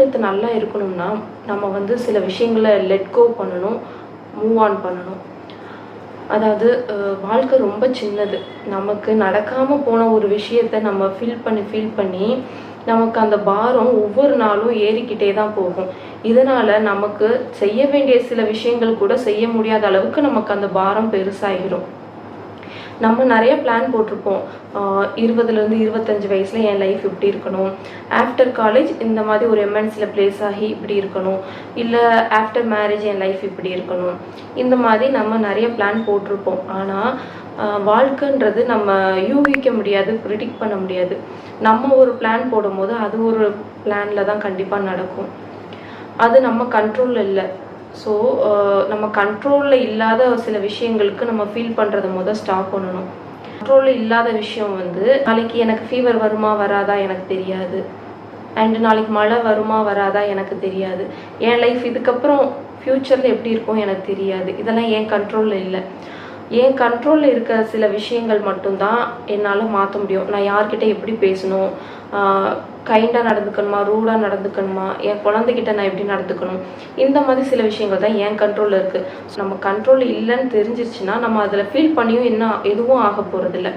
Health நல்லா இருக்கணும்னா நம்ம வந்து சில விஷயங்களை லெட் கோ பண்ணணும், மூவ் ஆன் பண்ணணும். அதாவது வாழ்க்கை ரொம்ப சின்னது. நமக்கு நடக்காமல் போன ஒரு விஷயத்தை நம்ம ஃபீல் பண்ணி நமக்கு அந்த பாரம் ஒவ்வொரு நாளும் ஏறிக்கிட்டே தான் போகும். இதனால் நமக்கு செய்ய வேண்டிய சில விஷயங்கள் கூட செய்ய முடியாத அளவுக்கு நமக்கு அந்த பாரம் பெருசாகிடும். நம்ம நிறைய பிளான் போட்டிருப்போம். 20லேருந்து 25 வயசில் என் லைஃப் இப்படி இருக்கணும், ஆஃப்டர் காலேஜ் இந்த மாதிரி ஒரு எம்என்சியில் ப்ளேஸ் ஆகி இப்படி இருக்கணும், இல்லை ஆஃப்டர் மேரேஜ் என் லைஃப் இப்படி இருக்கணும், இந்த மாதிரி நம்ம நிறைய பிளான் போட்டிருப்போம். ஆனால் வாழ்க்கைன்றது நம்ம யூகிக்க முடியாது, ப்ரிடிக்ட் பண்ண முடியாது. நம்ம ஒரு பிளான் போடும்போது அது ஒரு பிளானில் தான் கண்டிப்பாக நடக்கும். அது நம்ம கண்ட்ரோலில் இல்லை. ஸோ நம்ம கண்ட்ரோலில் இல்லாத சில விஷயங்களுக்கு நம்ம ஃபீல் பண்ணுறதை ஸ்டாப் பண்ணணும். கண்ட்ரோலில் இல்லாத விஷயம் வந்து நாளைக்கு எனக்கு ஃபீவர் வருமா வராதா எனக்கு தெரியாது, அண்டு நாளைக்கு மழை வருமா வராதா எனக்கு தெரியாது, என் லைஃப் இதுக்கப்புறம் ஃப்யூச்சரில் எப்படி இருக்கும் எனக்கு தெரியாது. இதெல்லாம் என் கண்ட்ரோலில் இல்லை. என் கண்ட்ரோலில் இருக்க சில விஷயங்கள் மட்டும்தான் என்னால் மாற்ற முடியும். நான் யார்கிட்ட எப்படி பேசணும், கைண்டாக நடந்துக்கணுமா, ரூடாக நடந்துக்கணுமா, என் குழந்தைகிட்ட நான் எப்படி நடந்துக்கணும், இந்த மாதிரி சில விஷயங்கள் தான் என் கண்ட்ரோலில் இருக்குது. ஸோ நம்ம கண்ட்ரோல் இல்லைன்னு தெரிஞ்சிருச்சுன்னா நம்ம அதில் ஃபீல் பண்ணியும் எதுவும் ஆக போகிறதில்ல.